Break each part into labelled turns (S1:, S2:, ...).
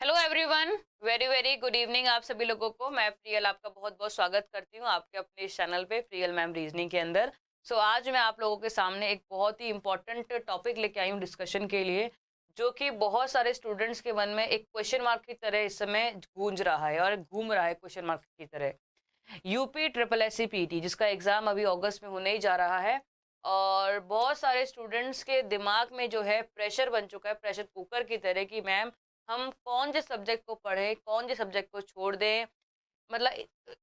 S1: Hello everyone, very very good evening आप सभी लोगों को। मैं प्रियल आपका बहुत बहुत स्वागत करती हूँ आपके अपने इस चैनल पे प्रियल मैम रीजनिंग के अंदर। आज मैं आप लोगों के सामने एक बहुत ही इंपॉर्टेंट टॉपिक लेके आई हूँ डिस्कशन के लिए, जो कि बहुत सारे स्टूडेंट्स के मन में एक क्वेश्चन मार्क की तरह इस समय गूंज रहा है और घूम रहा है क्वेश्चन मार्क की तरह। UP triple S C PT जिसका एग्जाम अभी अगस्त में होने ही जा रहा है, और बहुत सारे स्टूडेंट्स के दिमाग में जो है प्रेशर बन चुका है, प्रेशर कुकर की तरह कि मैम हम कौन से सब्जेक्ट को पढ़े, कौन से सब्जेक्ट को छोड़ दें। मतलब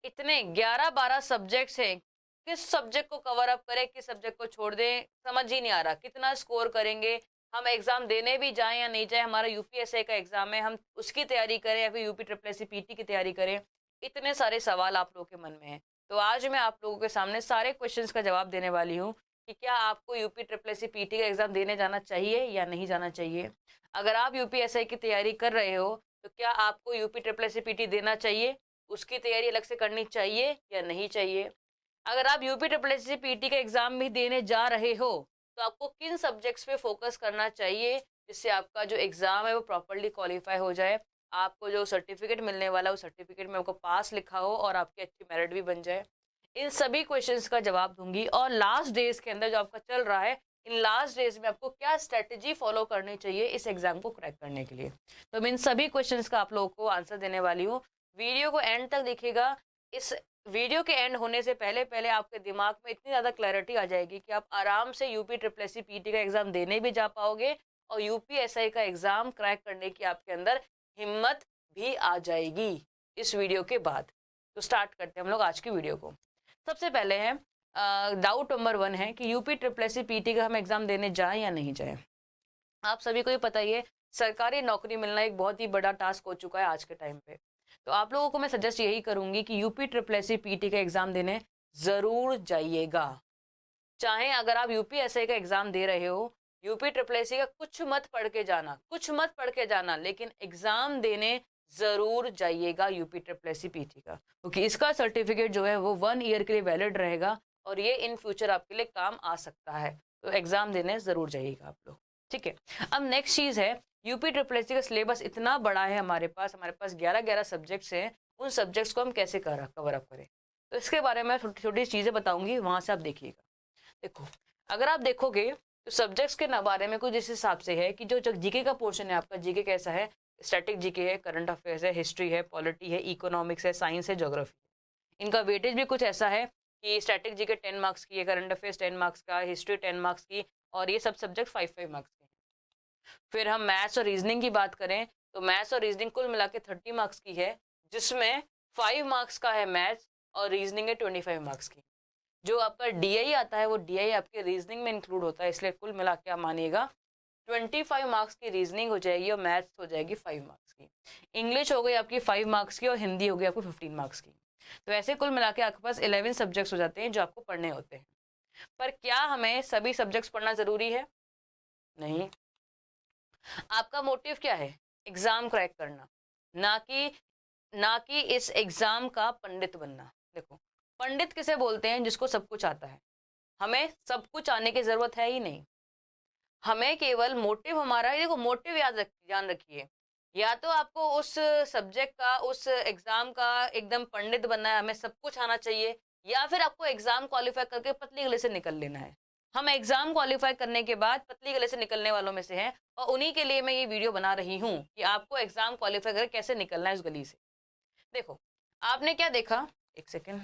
S1: इतने 11-12 सब्जेक्ट्स हैं, किस सब्जेक्ट को कवर अप करें, किस सब्जेक्ट को छोड़ दें, समझ ही नहीं आ रहा। कितना स्कोर करेंगे, हम एग्जाम देने भी जाएं या नहीं जाएं, हमारा यूपीएससी का एग्जाम है, हम उसकी तैयारी करें या फिर UP triple S C PT की तैयारी करें। इतने सारे सवाल आप लोगों के मन में हैं। तो आज मैं आप लोगों के सामने सारे क्वेश्चंस का जवाब देने वाली हूँ कि क्या आपको UP triple S C PT का एग्जाम देने जाना चाहिए या नहीं जाना चाहिए। अगर आप यूपीएससी की तैयारी कर रहे हो तो क्या आपको UP triple S C PT देना चाहिए, उसकी तैयारी अलग से करनी चाहिए या नहीं चाहिए। अगर आप UP triple S C PT का एग्जाम भी देने जा रहे हो तो आपको किन सब्जेक्ट्स पे फोकस करना चाहिए जिससे आपका जो एग्जाम है वो प्रॉपरली क्वालिफाई हो जाए, आपको जो सर्टिफिकेट मिलने वाला है उस सर्टिफिकेट में आपको पास लिखा हो और आपकी अच्छी मेरिट भी बन जाए। इन सभी क्वेश्चंस का जवाब दूंगी, और लास्ट डेज के अंदर जो आपका चल रहा है, इन लास्ट डेज में आपको क्या स्ट्रेटेजी फॉलो करनी चाहिए इस एग्जाम को क्रैक करने के लिए। तो मैं इन सभी क्वेश्चंस का आप लोगों को आंसर देने वाली हूँ। वीडियो को एंड तक देखिएगा। इस वीडियो के एंड होने से पहले पहले आपके दिमाग में इतनी ज़्यादा क्लैरिटी आ जाएगी कि आप आराम से UP triple S C PT का एग्जाम देने भी जा पाओगे और यूपीएसआई का एग्जाम क्रैक करने की आपके अंदर हिम्मत भी आ जाएगी इस वीडियो के बाद। तो स्टार्ट करते हैं हम लोग आज की वीडियो को। सबसे पहले है डाउट नंबर 1 है कि UP triple S C PT का हम एग्जाम देने जाएं या नहीं जाएं। आप सभी को ये पता ही है, सरकारी नौकरी मिलना एक बहुत ही बड़ा टास्क हो चुका है आज के टाइम पे। तो आप लोगों को मैं सजेस्ट यही करूंगी कि UP triple S C PT का एग्जाम देने जरूर जाइएगा। चाहे अगर आप यूपीएससी का एग्जाम दे रहे हो, यूपी ट्रिपल एस सी का कुछ मत पढ़ के जाना, कुछ मत पढ़ के जाना, लेकिन एग्जाम देने जरूर जाइएगा UP triple S C PT का, क्योंकि इसका सर्टिफिकेट जो है वो 1 ईयर के लिए वैलिड रहेगा और ये इन फ्यूचर आपके लिए काम आ सकता है। तो एग्जाम देने जरूर जाइएगा आप लोग। ठीक है। अब नेक्स्ट चीज है, यूपी ट्रिपल एस सी का सिलेबस इतना बड़ा है, हमारे पास 11-11 सब्जेक्ट्स हैं। उन सब्जेक्ट्स को हम कैसे कवर अप करें, तो इसके बारे में छोटी छोटी चीजें बताऊंगी, वहां से आप देखिएगा। देखो, अगर आप देखोगे तो सब्जेक्ट्स के बारे में कुछ इस हिसाब से है कि जो जीके का पोर्शन है आपका, जीके कैसा है, स्टैटिक जीके है, करंट अफेयर्स है, हिस्ट्री है, पॉलिटी है, इकोनॉमिक्स है, साइंस है, ज्योग्राफी। इनका वेटेज भी कुछ ऐसा है कि स्टैटिक जीके 10 मार्क्स की है, करंट अफेयर्स 10 मार्क्स का, हिस्ट्री 10 मार्क्स की, और ये सब सब्जेक्ट 5-5 मार्क्स के हैं। फिर हम मैथ्स और रीजनिंग की बात करें तो मैथ्स और रीजनिंग कुल मिला के 30 मार्क्स की है, जिसमें 5 मार्क्स का है मैथ्स और रीजनिंग है 25 मार्क्स की। जो आपका डीआई आता है वो डीआई आपके रीजनिंग में इंक्लूड होता है, इसलिए कुल मिला के आप मानिएगा 25 मार्क्स की रीजनिंग हो जाएगी और मैथ्स हो जाएगी 5 मार्क्स की। इंग्लिश हो गई आपकी 5 मार्क्स की और हिंदी हो गई आपको 15 मार्क्स की। तो ऐसे कुल मिला के आपके पास 11 सब्जेक्ट्स हो जाते हैं जो आपको पढ़ने होते हैं। पर क्या हमें सभी सब्जेक्ट्स पढ़ना जरूरी है? नहीं। आपका मोटिव क्या है? एग्जाम क्रैक करना, ना कि इस एग्जाम का पंडित बनना। देखो, पंडित किसे बोलते हैं? जिसको सब कुछ आता है। हमें सब कुछ आने की जरूरत है ही नहीं, हमें केवल मोटिव हमारा है। देखो, मोटिव ध्यान रखिए, या तो आपको उस सब्जेक्ट का, उस एग्जाम का एकदम पंडित बनना है, हमें सब कुछ आना चाहिए, या फिर आपको एग्जाम क्वालिफाई करके पतली गले से निकल लेना है। हम एग्जाम क्वालिफाई करने के बाद पतली गले से निकलने वालों में से हैं, और उन्हीं के लिए मैं ये वीडियो बना रही हूँ कि आपको एग्जाम क्वालिफाई करके कैसे निकलना है उस गली से। देखो, आपने क्या देखा, एक सेकेंड,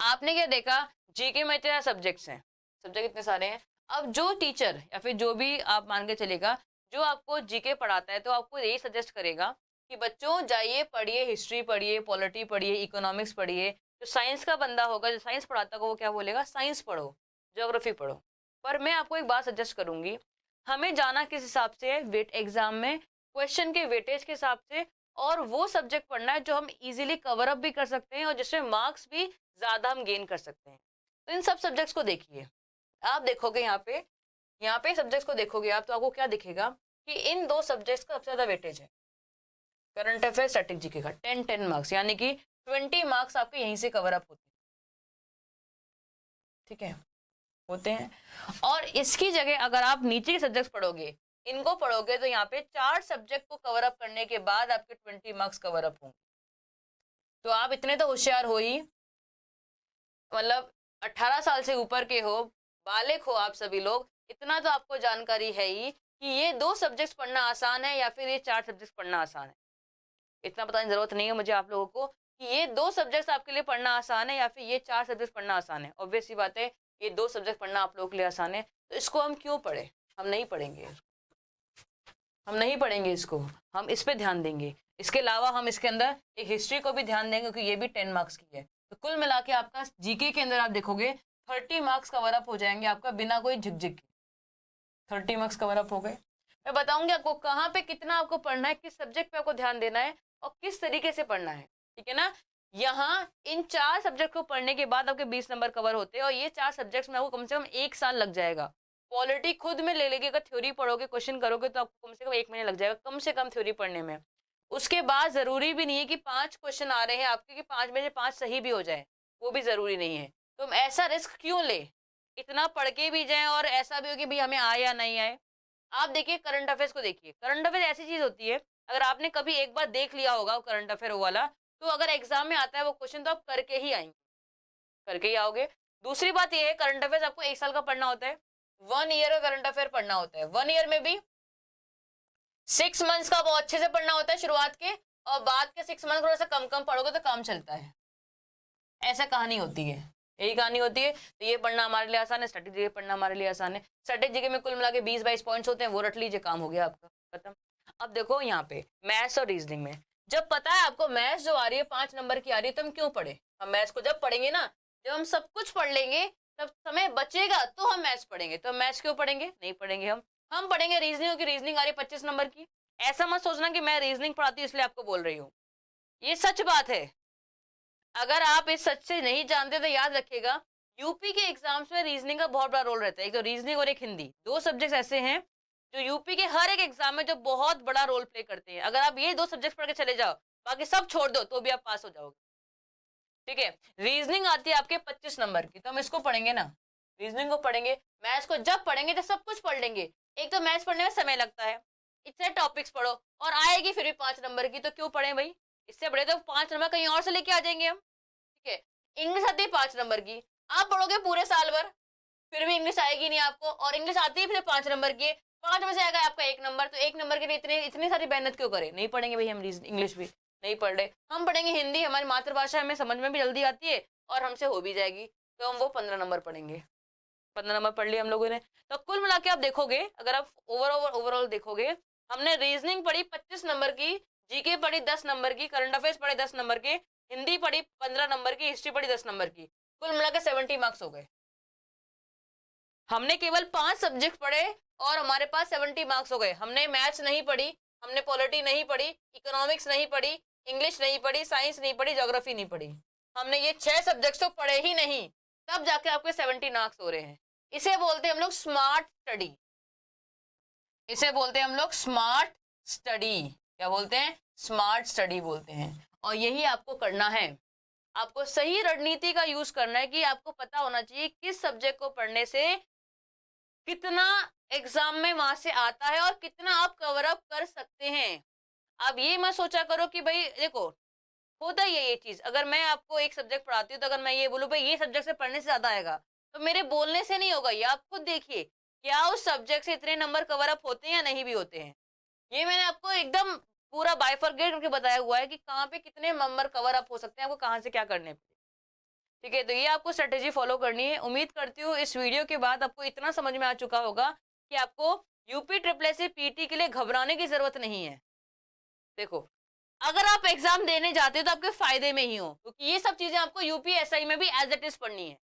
S1: आपने क्या देखा, जीके में इतने सब्जेक्ट्स हैं, सब्जेक्ट इतने सारे हैं। अब जो टीचर या फिर जो भी आप मान के चलेगा जो आपको जीके पढ़ाता है, तो आपको यही सजेस्ट करेगा कि बच्चों जाइए पढ़िए, हिस्ट्री पढ़िए, पॉलिटी पढ़िए, इकोनॉमिक्स पढ़िए। जो साइंस का बंदा होगा, जो साइंस पढ़ाता होगा, वो क्या बोलेगा? साइंस पढ़ो, ज्योग्राफी पढ़ो। पर मैं आपको एक बात सजेस्ट करूंगी, हमें जाना किस हिसाब से है? वेट एग्जाम में क्वेश्चन के वेटेज के हिसाब से, और वो सब्जेक्ट पढ़ना है जो हम इजीली कवर अप भी कर सकते हैं और जिसमें मार्क्स भी ज्यादा हम गेन कर सकते हैं। तो इन सब सब्जेक्ट्स को देखिए। आप देखोगे यहाँ पे सब्जेक्ट्स को देखोगे आप, तो आपको क्या दिखेगा कि इन दो सब्जेक्ट्स का सबसे ज्यादा वेटेज है। करंट अफेयर, स्टैटिक जीके का 10-10 मार्क्स, यानी कि 20 मार्क्स आपके यहीं से कवर अप होते हैं। ठीक है, होते हैं। और इसकी जगह अगर आप नीचे के सब्जेक्ट्स पढ़ोगे, इनको पढ़ोगे तो यहाँ पे 4 सब्जेक्ट को कवर अप करने के बाद आपके 20 मार्क्स कवर अप होंगे। तो आप इतने तो होशियार हो ही, मतलब 18 साल से ऊपर के हो, बालिग हो आप सभी लोग, इतना तो आपको जानकारी है ही कि ये 2 सब्जेक्ट्स पढ़ना आसान है या फिर ये 4 सब्जेक्ट्स पढ़ना आसान है। इतना बताने की जरूरत नहीं है मुझे आप लोगों को कि ये 2 सब्जेक्ट्स आपके लिए पढ़ना आसान है या फिर ये 4 सब्जेक्ट्स पढ़ना आसान है। ऑब्वियस सी बात है, ये 2 सब्जेक्ट पढ़ना आप लोगों के लिए आसान है, तो इसको हम क्यों पढ़े? हम नहीं पढ़ेंगे, हम नहीं पढ़ेंगे इसको, हम इस पे ध्यान देंगे। इसके अलावा हम इसके अंदर एक हिस्ट्री को भी ध्यान देंगे क्योंकि ये भी 10 मार्क्स की है। तो कुल मिला के आपका जीके के अंदर आप देखोगे 30 मार्क्स कवर अप हो जाएंगे आपका बिना कोई झिकझिक के। 30 मार्क्स कवर अप हो गए। मैं बताऊंगी आपको कहाँ पे कितना आपको पढ़ना है, किस सब्जेक्ट पे आपको ध्यान देना है और किस तरीके से पढ़ना है, ठीक है ना। यहाँ इन 4 सब्जेक्ट को पढ़ने के बाद आपके 20 नंबर कवर होते हैं और ये 4 सब्जेक्ट्स में आपको कम से कम 1 साल लग जाएगा। पॉलिटी खुद में ले लेगी, अगर थ्योरी पढ़ोगे, क्वेश्चन करोगे तो आपको कम से कम 1 महीने लग जाएगा, कम से कम थ्योरी पढ़ने में। उसके बाद जरूरी भी नहीं है कि 5 क्वेश्चन आ रहे हैं आपके कि 5 में से 5 सही भी हो जाए, वो भी जरूरी नहीं है। तो हम ऐसा रिस्क क्यों ले, इतना पढ़ के भी जाए और ऐसा भी हो कि भाई हमें आए या नहीं आए। आप देखिए करंट अफेयर्स को देखिए, करंट अफेयर ऐसी चीज होती है, अगर आपने कभी एक बार देख लिया होगा करंट अफेयर वाला, तो अगर एग्जाम में आता है वो क्वेश्चन तो आप करके ही आएंगे, करके ही आओगे। दूसरी बात ये है, करंट अफेयर्स आपको 1 साल का पढ़ना होता है, 1 ईयर का करंट अफेयर पढ़ना होता है। 1 ईयर में भी 6 मंथ्स का बहुत अच्छे से पढ़ना होता है शुरुआत के, और बाद के 6 मंथ थोड़ा सा कम कम पढ़ोगे तो काम चलता है। ऐसा कहानी होती है, यही कहानी होती है। तो ये पढ़ना हमारे लिए आसान है, स्ट्रेटेजी पढ़ना हमारे लिए आसान है। स्ट्रेटेजी में कुल मिला के 20-22 पॉइंट्स होते हैं, वो रट लीजिए, काम हो गया आपका, खत्म। अब देखो यहाँ पे मैथ्स और रीजनिंग में, जब पता है आपको मैथ्स जो आ रही है 5 नंबर की आ रही है, तो हम क्यों पढ़े? हम मैथ्स को जब पढ़ेंगे ना, जब हम सब कुछ पढ़ लेंगे तब समय बचेगा तो हम मैथ्स पढ़ेंगे। तो मैथ्स क्यों पढ़ेंगे? नहीं पढ़ेंगे हम पढ़ेंगे रीजनिंग की। रीजनिंग आ रही है 25 नंबर की। ऐसा मत सोचना कि मैं रीजनिंग पढ़ाती हूँ इसलिए आपको बोल रही हूँ, ये सच बात है। अगर आप इस सच से नहीं जानते तो याद रखिएगा, यूपी के एग्जाम्स में रीजनिंग का बहुत बड़ा रोल रहता है। एक तो रीजनिंग और एक हिंदी, 2 सब्जेक्ट्स ऐसे हैं जो यूपी के हर एक एग्जाम में जो बहुत बड़ा रोल प्ले करते हैं। अगर आप ये 2 सब्जेक्ट पढ़ के चले जाओ, बाकी सब छोड़ दो, तो भी आप पास हो जाओगे, ठीक है। रीजनिंग आती है आपके 25 नंबर की, तो हम इसको पढ़ेंगे ना, रीजनिंग को पढ़ेंगे। मैथ्स को जब पढ़ेंगे जब सब कुछ पढ़ लेंगे। एक तो मैथ्स पढ़ने में समय लगता है, इतने टॉपिक्स पढ़ो और आएगी फिर भी 5 नंबर की, तो क्यों पढ़े भाई? इससे बड़े तो 5 नंबर कहीं और से लेके आ जाएंगे हम, ठीक है। इंग्लिश आती है 5 नंबर की, आप पढ़ोगे पूरे साल भर फिर भी इंग्लिश आएगी नहीं आपको, और इंग्लिश आती है फिर 5 नंबर की, 5 में से आएगा आपका 1 नंबर, तो 1 नंबर के लिए इतनी इतनी सारी मेहनत क्यों करें? नहीं पढ़ेंगे भाई हम इंग्लिश भी, नहीं पढ़ रहे। हम पढ़ेंगे हिंदी, हमारी मातृभाषा, हमें समझ में भी जल्दी आती है और हमसे हो भी जाएगी, तो हम वो 15 नंबर पढ़ेंगे। 15 नंबर पढ़ लिया हम लोगों ने। तो कुल मिला के आप देखोगे, अगर आप ओवरऑल देखोगे, हमने रीजनिंग पढ़ी 25 नंबर की, जीके पढ़ी 10 नंबर की, करंट अफेयर्स पढ़े 10 नंबर के, हिंदी पढ़ी 15 नंबर की, हिस्ट्री पढ़ी 10 नंबर की, कुल मिला के 70 मार्क्स हो गए। हमने केवल 5 सब्जेक्ट पढ़े और हमारे पास 70 मार्क्स हो गए। हमने मैथ्स नहीं पढ़ी, हमने पॉलिटी नहीं पढ़ी, इकोनॉमिक्स नहीं पढ़ी, इंग्लिश नहीं पढ़ी, साइंस नहीं पढ़ी, ज्योग्राफी नहीं पढ़ी, हमने ये 6 सब्जेक्ट्स तो पढ़े ही नहीं, तब जाके आपके 70 मार्क्स हो रहे हैं। इसे बोलते हैं हम लोग स्मार्ट स्टडी, इसे बोलते हैं हम लोग स्मार्ट स्टडी। क्या बोलते हैं? स्मार्ट स्टडी बोलते हैं। और यही आपको करना है, आपको सही रणनीति का यूज करना है कि आपको पता होना चाहिए किस सब्जेक्ट को पढ़ने से कितना एग्जाम में वहां से आता है और कितना आप कवर अप कर सकते हैं। अब ये मत सोचा करो कि भाई देखो, होता ही है ये चीज, अगर मैं आपको एक सब्जेक्ट पढ़ाती हूँ तो अगर मैं ये बोलूँ भाई ये सब्जेक्ट से पढ़ने से ज्यादा आएगा, तो मेरे बोलने से नहीं होगा। ये आप खुद देखिए, क्या उस सब्जेक्ट से इतने नंबर कवर अप होते हैं या नहीं भी होते हैं। ये मैंने आपको एकदम पूरा बाइफरगेट करके बताया हुआ है कि कहाँ पे कितने नंबर कवर अप हो सकते हैं, आपको कहाँ से क्या करने पे, ठीक है। तो ये आपको स्ट्रेटेजी फॉलो करनी है। उम्मीद करती हूँ इस वीडियो के बाद आपको इतना समझ में आ चुका होगा कि आपको यूपी ट्रिपल एससी पीटी के लिए घबराने की जरूरत नहीं है। देखो, अगर आप एग्जाम देने जाते हो तो आपके फायदे में ही हो, क्योंकि ये सब चीजें आपको यूपीएसआई में भी एज इट इज पढ़नी है,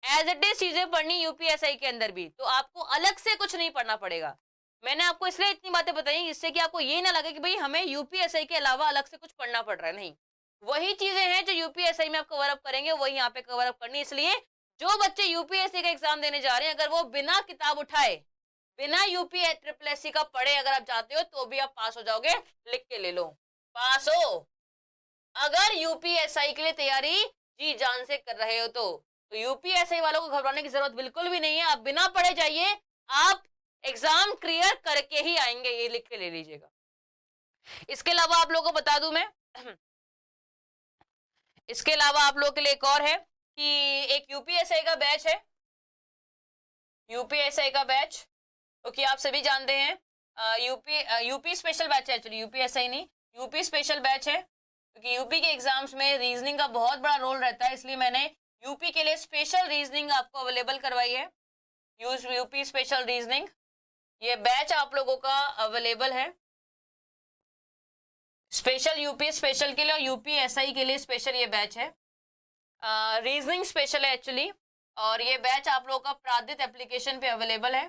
S1: एज इट इज चीजें पढ़नी यूपीएसआई के अंदर भी, तो आपको अलग से कुछ नहीं पढ़ना पड़ेगा। मैंने आपको इसलिए इतनी बातें बताई जिससे कि आपको ये ना लगे कि भाई हमें यूपीएसआई के अलावा अलग से कुछ पढ़ना पड़ रहा है, नहीं। वही चीजें हैं जो यूपीएसआई में आप कवर अप करेंगे, वही यहाँ पे कवर अप करनी। इसलिए जो बच्चे यूपीएससी का एग्जाम देने जा रहे हैं, अगर वो बिना किताब उठाए, बिना यूपी ट्रिपल एससी का पढ़े अगर आप जाते हो तो भी आप पास हो जाओगे, लिख के ले लो, पास हो। अगर यूपीएसआई के लिए तैयारी जी जान से कर रहे हो तो यूपीएसआई वालों को घबराने की जरूरत बिल्कुल भी नहीं है। आप बिना पढ़े जाइए, आप एग्जाम क्लियर करके ही आएंगे, ये लिख के ले लीजिएगा। इसके अलावा आप लोगों को बता दूं मैं इसके अलावा आप लोगों के लिए एक और है कि एक यूपीएसआई का बैच है, यूपीएसआई का बैच, क्योंकि आप सभी जानते हैं यूपी स्पेशल बैच है, एक्चुअली यूपीएसआई नहीं, यूपी स्पेशल बैच है, क्योंकि यूपी के एग्जाम्स में रीजनिंग का बहुत बड़ा रोल रहता है, इसलिए मैंने यूपी के लिए स्पेशल रीजनिंग आपको अवेलेबल करवाई है, यूपी स्पेशल रीजनिंग। ये बैच आप लोगों का अवेलेबल है, स्पेशल यूपी स्पेशल के लिए और यूपी एसआई के लिए स्पेशल ये बैच है, रीजनिंग स्पेशल है एक्चुअली, और ये बैच आप लोगों का प्रादित एप्लीकेशन पे अवेलेबल है।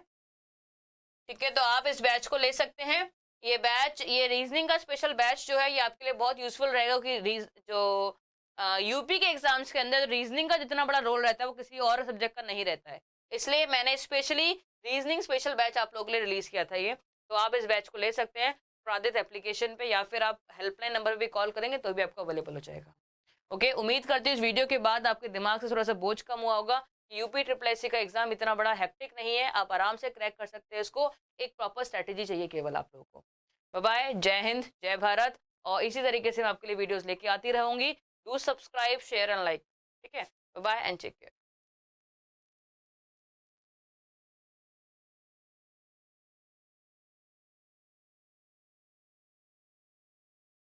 S1: ठीक है, तो आप इस बैच को ले सकते हैं। ये बैच, ये रीजनिंग का स्पेशल बैच जो है, ये आपके लिए बहुत यूजफुल रहेगा, कि जो यूपी के एग्जाम्स के अंदर रीजनिंग का जितना बड़ा रोल रहता है वो किसी और सब्जेक्ट का नहीं रहता है, इसलिए मैंने स्पेशली रीजनिंग स्पेशल बैच आप लोगों के लिए रिलीज किया था ये। तो आप इस बैच को ले सकते हैं प्रादित एप्लीकेशन पे, या फिर आप हेल्पलाइन नंबर पे भी कॉल करेंगे तो भी आपको अवेलेबल हो जाएगा। ओके, उम्मीद करती हूँ इस वीडियो के बाद आपके दिमाग से थोड़ा सा बोझ कम हुआ होगा। यूपी ट्रिपल एससी का एग्जाम इतना बड़ा हेक्टिक नहीं है, आप आराम से क्रैक कर सकते हैं इसको, एक प्रॉपर स्ट्रेटेजी चाहिए केवल आप लोगों को। बाय बाय, जय हिंद, जय भारत, और इसी तरीके से मैं आपके लिए वीडियोस लेके आती रहूंगी। Do subscribe, share and like. ठीक है, bye bye and take care.